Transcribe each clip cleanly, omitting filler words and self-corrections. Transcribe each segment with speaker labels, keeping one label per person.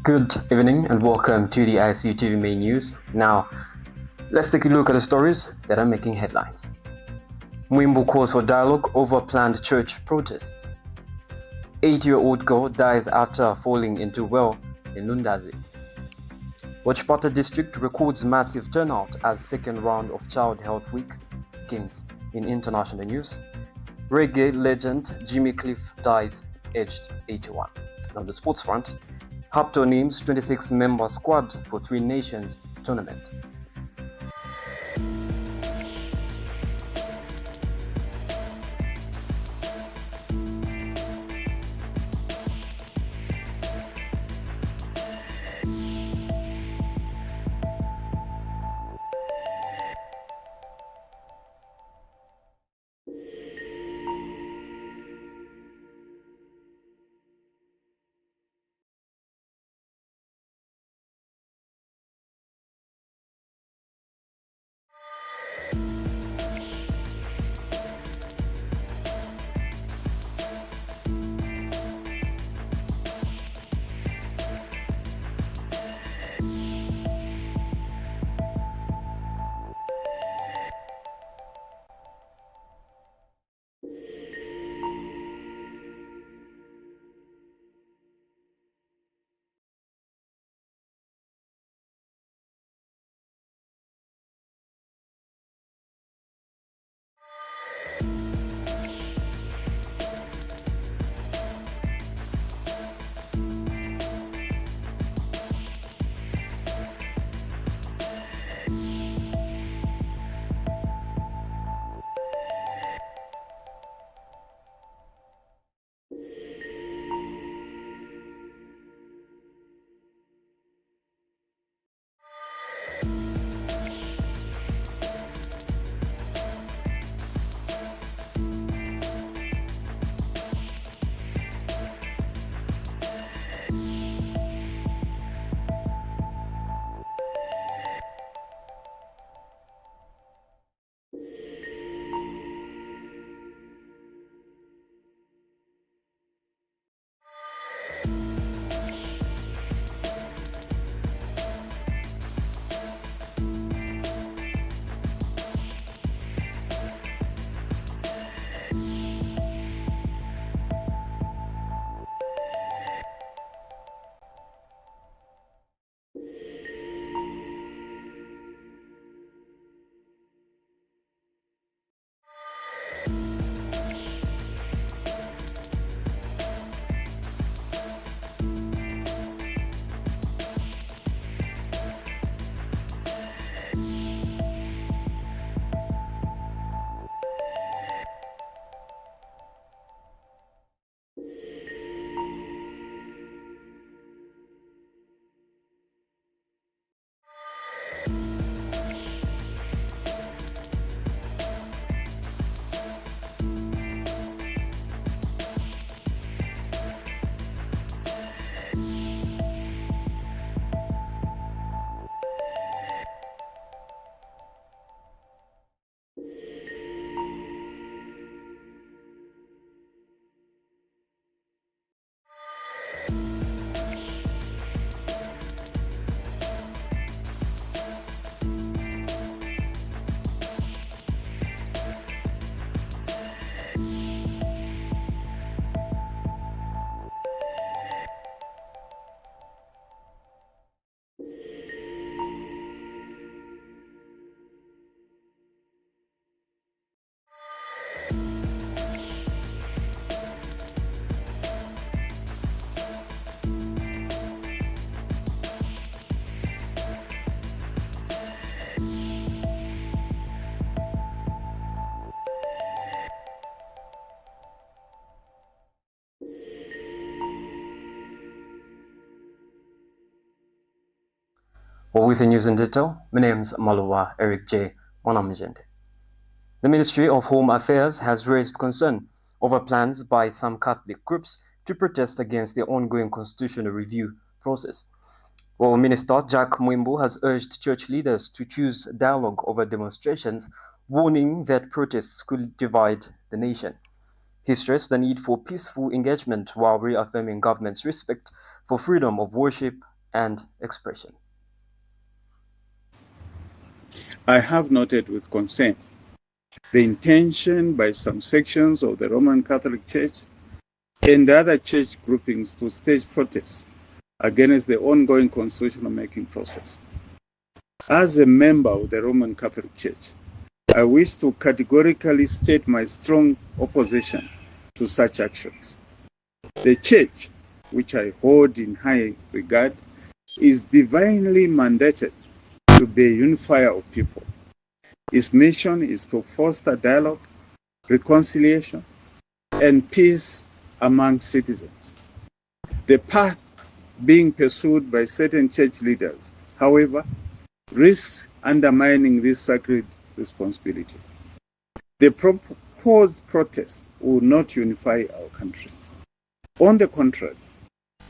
Speaker 1: Good evening and welcome to the ICU TV Main news. Now, let's take a look at the stories that are making headlines. Mwiimbu calls for dialogue over planned church protests. 8-year-old girl dies after falling into well in Lundazi. Chipata district records massive turnout as second round of Child Health Week begins. In international news, Reggae legend Jimmy Cliff dies aged 81. And on the sports front, Hauptle names 26-member squad for Three Nations tournament. Well, with the news in detail, my name is Maluwa Eric J. Mwanamjende. The Ministry of Home Affairs has raised concern over plans by some Catholic groups to protest against the ongoing constitutional review process. Well, Minister Jack Mwiimbu has urged church leaders to choose dialogue over demonstrations, warning that protests could divide the nation. He stressed the need for peaceful engagement while reaffirming government's respect for freedom of worship and expression.
Speaker 2: I have noted with concern the intention by some sections of the Roman Catholic Church and other church groupings to stage protests against the ongoing constitutional making process. As a member of the Roman Catholic Church, I wish to categorically state my strong opposition to such actions. The Church, which I hold in high regard, is divinely mandated to be a unifier of people. Its mission is to foster dialogue, reconciliation, and peace among citizens. The path being pursued by certain church leaders, however, risks undermining this sacred responsibility. The proposed protest will not unify our country. On the contrary,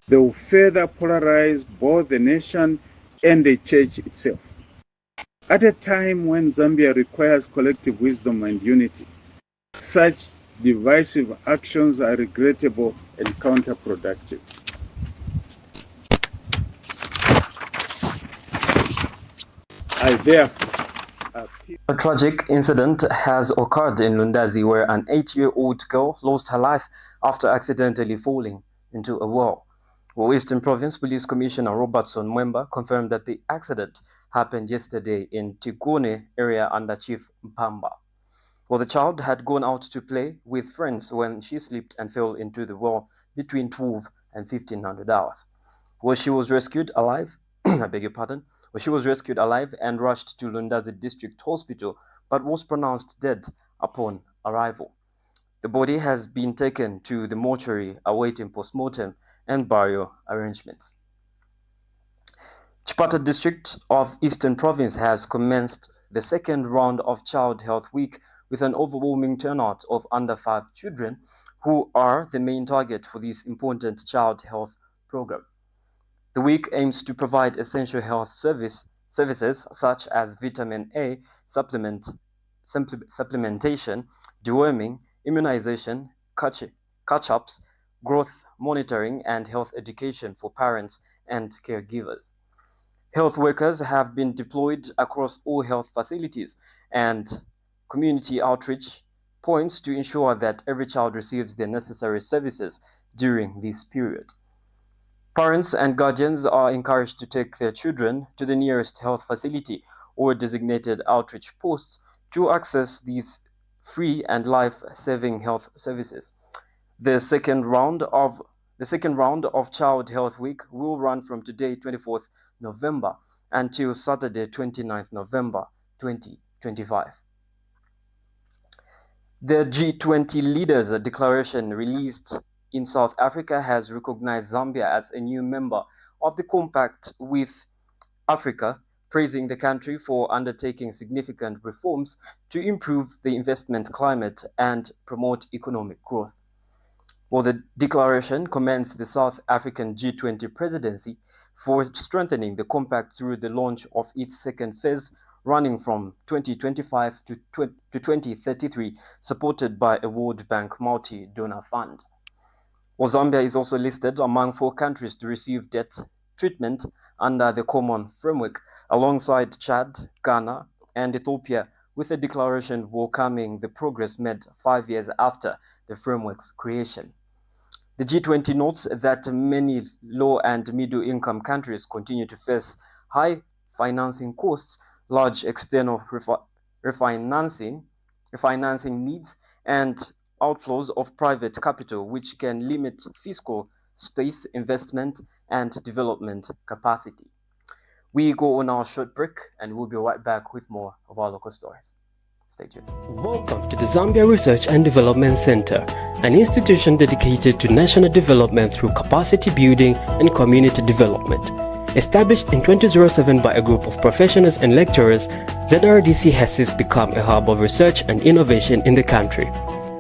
Speaker 2: they will further polarize both the nation and the church itself. At a time when Zambia requires collective wisdom and unity, such divisive actions are regrettable and counterproductive. I therefore appeal.
Speaker 1: A tragic incident has occurred in Lundazi where an 8-year-old girl lost her life after accidentally falling into a well. Eastern Province Police Commissioner Robertson Mwiimbu confirmed that the accident happened yesterday in Tigone area under Chief Mpamba. The child had gone out to play with friends when she slipped and fell into the well between 12 and 1500 hours. She was rescued alive, I beg your pardon, she was rescued alive and rushed to Lundazi District Hospital, but was pronounced dead upon arrival. The body has been taken to the mortuary awaiting post-mortem and burial arrangements. Chipata District of Eastern Province has commenced the second round of Child Health Week with an overwhelming turnout of under 5 children who are the main target for this important child health program. The week aims to provide essential health services such as vitamin A supplementation, deworming, immunization, catch-ups, growth monitoring, and health education for parents and caregivers. Health workers have been deployed across all health facilities and community outreach points to ensure that every child receives the necessary services during this period. Parents and guardians are encouraged to take their children to the nearest health facility or designated outreach posts to access these free and life-saving health services. The second round of Child Health Week will run from today, 24th November, until Saturday, 29th November 2025. The G20 Leaders Declaration released in South Africa has recognized Zambia as a new member of the Compact with Africa, praising the country for undertaking significant reforms to improve the investment climate and promote economic growth. The declaration commends the South African G20 presidency for strengthening the compact through the launch of its second phase, running from 2025 to 2033, supported by a World Bank multi-donor fund. Zambia is also listed among 4 countries to receive debt treatment under the Common Framework, alongside Chad, Ghana, and Ethiopia, with a declaration welcoming the progress made 5 years after the framework's creation. The G20 notes that many low and middle-income countries continue to face high financing costs, large external refinancing needs, and outflows of private capital, which can limit fiscal space, investment, and development capacity. We go on our short break, and we'll be right back with more of our local stories. Stay tuned. Welcome to the Zambia Research and Development Center, an institution dedicated to national development through capacity building and community development. Established in 2007 by a group of professionals and lecturers, ZRDC has since become a hub of research and innovation in the country.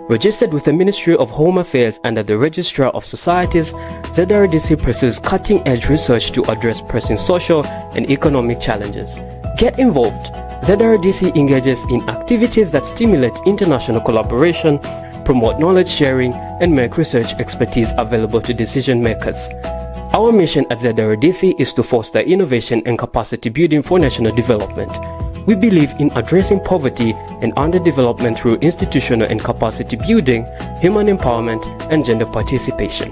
Speaker 1: Registered with the Ministry of Home Affairs under the Registrar of Societies, ZRDC pursues cutting-edge research to address pressing social and economic challenges. Get involved. ZRDC engages in activities that stimulate international collaboration, promote knowledge sharing, and make research expertise available to decision makers. Our mission at ZRDC is to foster innovation and capacity building for national development. We believe in addressing poverty and underdevelopment through institutional and capacity building, human empowerment, and gender participation.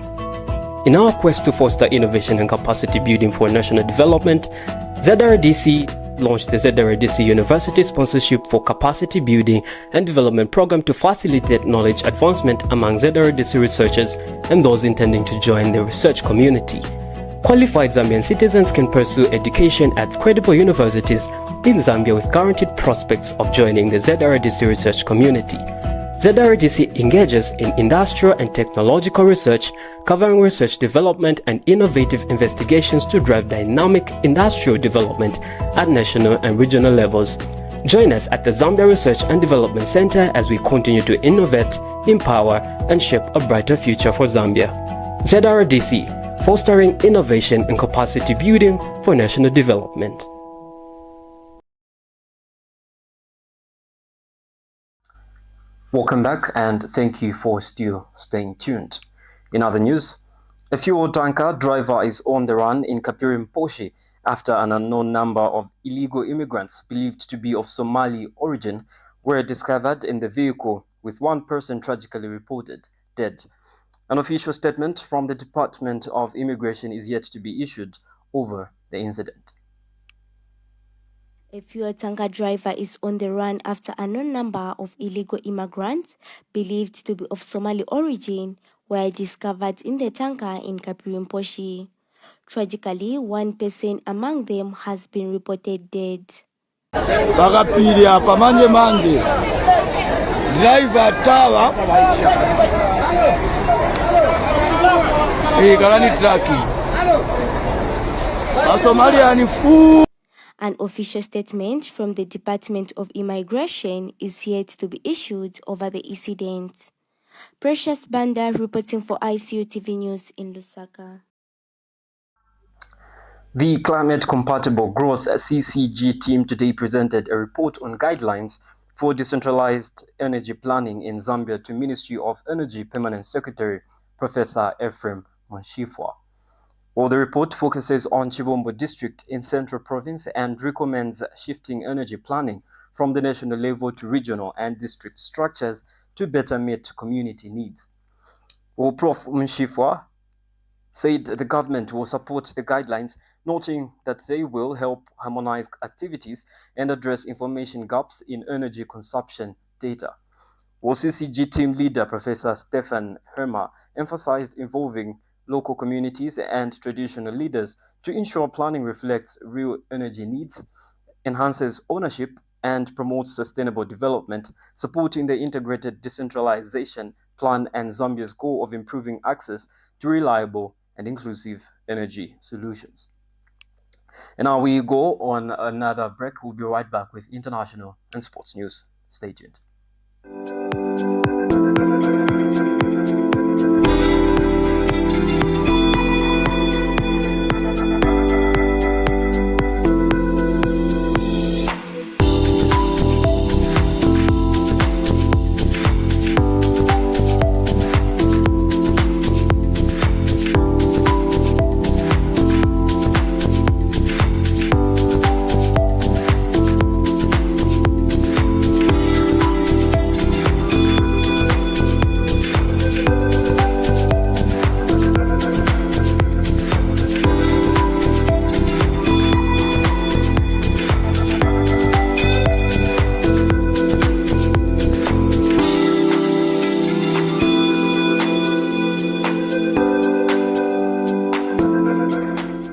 Speaker 1: In our quest to foster innovation and capacity building for national development, ZRDC launched the ZRDC University Sponsorship for Capacity Building and Development Program to facilitate knowledge advancement among ZRDC researchers and those intending to join the research community. Qualified Zambian citizens can pursue education at credible universities in Zambia with guaranteed prospects of joining the ZRDC research community. ZRDC engages in industrial and technological research, covering research development and innovative investigations to drive dynamic industrial development at national and regional levels. Join us at the Zambia Research and Development Center as we continue to innovate, empower, and shape a brighter future for Zambia. ZRDC, fostering innovation and capacity building for national development.
Speaker 3: Welcome back, and thank you for still staying tuned. In other news, a fuel tanker driver is on the run in Mwiimbu after an unknown number of illegal immigrants believed to be of Somali origin were discovered in the vehicle, with one person tragically reported dead. An official statement from the Department of Immigration is yet to be issued over the incident.
Speaker 4: A fuel tanker driver is on the run after a known number of illegal immigrants believed to be of Somali origin were discovered in the tanker in Mwiimbu. Tragically, one person among them has been reported dead.
Speaker 5: Bagapiria pamanje mange driver tawa garani traki Somalia ni fu.
Speaker 4: An official statement from the Department of Immigration is yet to be issued over the incident. Precious Banda reporting for ICU TV News in Lusaka.
Speaker 3: The Climate Compatible Growth CCG team today presented a report on guidelines for decentralized energy planning in Zambia to Ministry of Energy Permanent Secretary Professor Ephraim Mwiimbu. Well, the report focuses on Chibombo district in Central Province and recommends shifting energy planning from the national level to regional and district structures to better meet community needs. Well, Prof. Mwiimbu said the government will support the guidelines, noting that they will help harmonize activities and address information gaps in energy consumption data. Well, CCG team leader Professor Stefan Herma emphasized involving local communities and traditional leaders to ensure planning reflects real energy needs, enhances ownership, and promotes sustainable development, supporting the integrated decentralization plan and Zambia's goal of improving access to reliable and inclusive energy solutions. And now we go on another break. We'll be right back with international and sports news. Stay tuned.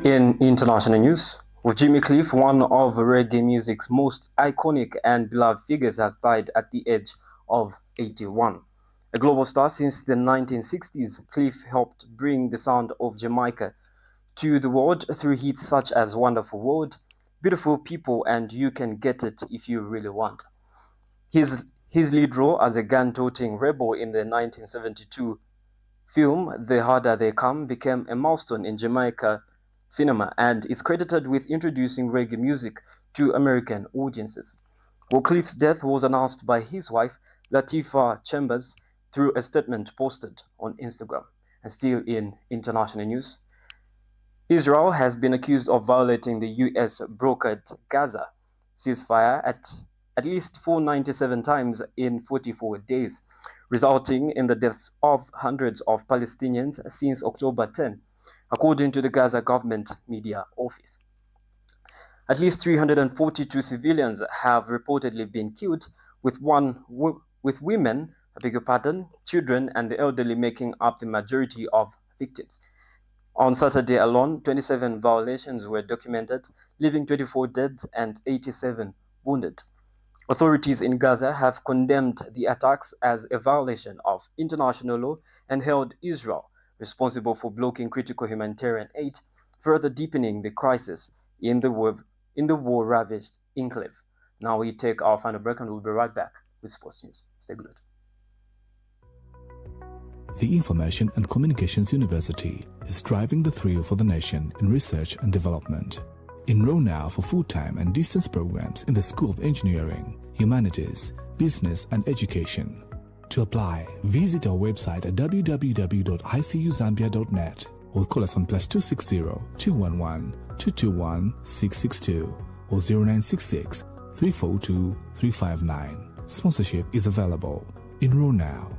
Speaker 3: In international news, with Jimmy Cliff, one of reggae music's most iconic and beloved figures, has died at the age of 81. A global star since the 1960s, Cliff helped bring the sound of Jamaica to the world through hits such as Wonderful World, Beautiful People, and You Can Get It If You Really Want. His lead role as a gun-toting rebel in the 1972 film The Harder They Come became a milestone in Jamaica cinema and is credited with introducing reggae music to American audiences. Well, Cliff's death was announced by his wife, Latifah Chambers, through a statement posted on Instagram. And still in international news, Israel has been accused of violating the US-brokered Gaza ceasefire at least 497 times in 44 days, resulting in the deaths of hundreds of Palestinians since October 10, according to the Gaza government media office. At least 342 civilians have reportedly been killed, with women, children and the elderly making up the majority of victims. On Saturday alone, 27 violations were documented, leaving 24 dead and 87 wounded. Authorities in Gaza have condemned the attacks as a violation of international law and held Israel responsible for blocking critical humanitarian aid, further deepening the crisis in the war-ravaged enclave. Now we take our final break and we'll be right back with sports news. Stay good.
Speaker 6: The Information and Communications University is driving the thrill for the nation in research and development. Enroll now for full-time and distance programs in the School of Engineering, Humanities, Business and Education. To apply, visit our website at www.icuzambia.net or call us on +260 211 221 662 or 0966 342 359. Sponsorship is available. Enroll now.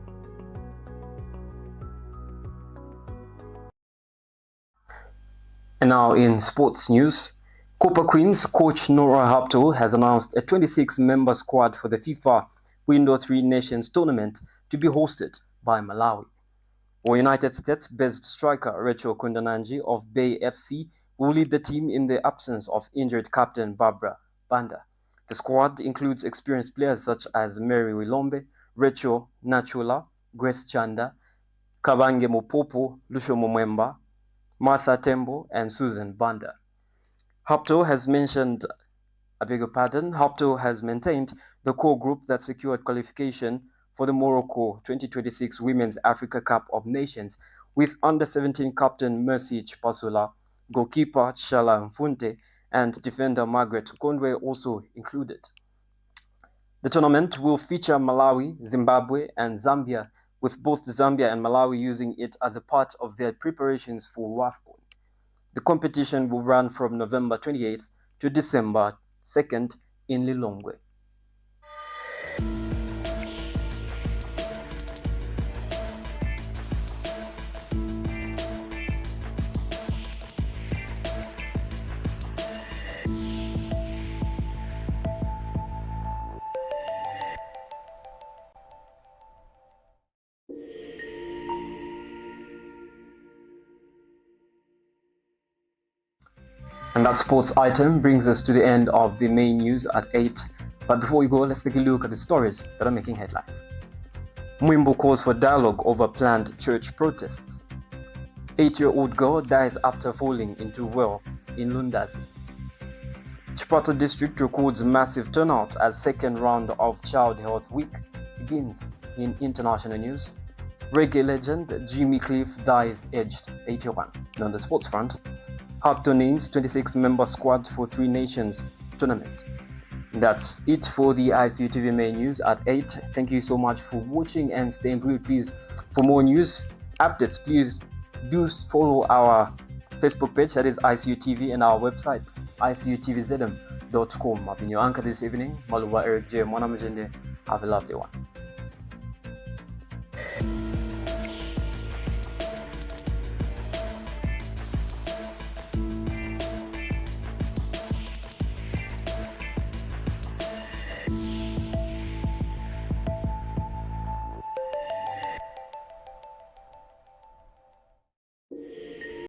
Speaker 3: And now in sports news, Copper Queens coach Nora Hauptle has announced a 26-member squad for the FIFA Window 3 Nations tournament to be hosted by Malawi. Our United States-based striker Rachel Kundananji of Bay FC will lead the team in the absence of injured captain Barbara Banda. The squad includes experienced players such as Mary Wilombe, Rachel Nachula, Grace Chanda, Kabange Mupopo, Lusho Mwiimbu, Martha Tembo, and Susan Banda. Hauptle has maintained the core group that secured qualification for the Morocco 2026 Women's Africa Cup of Nations, with under-17 captain Mercy Chipasula, goalkeeper Chala Mfunte, and defender Margaret Conway also included. The tournament will feature Malawi, Zimbabwe, and Zambia, with both Zambia and Malawi using it as a part of their preparations for WAFCON. The competition will run from November 28th to December 2nd in Lilongwe. And that sports item brings us to the end of the main news at 8. But before we go, let's take a look at the stories that are making headlines. Mwiimbu calls for dialogue over planned church protests. 8-year-old girl dies after falling into well in Lundazi. Chipata district records massive turnout as second round of Child Health Week begins. In international news, reggae legend Jimmy Cliff dies aged 81. And on the sports front, Hauptle names 26-member squad for 3 Nations tournament. That's it for the ICU TV Main news at 8. Thank you so much for watching and staying glued. Please, for more news updates, please do follow our Facebook page, that is ICU TV, and our website, icutvzm.com. I've been your anchor this evening, Maluwa Eric J. Mwanamujende. Have a lovely one.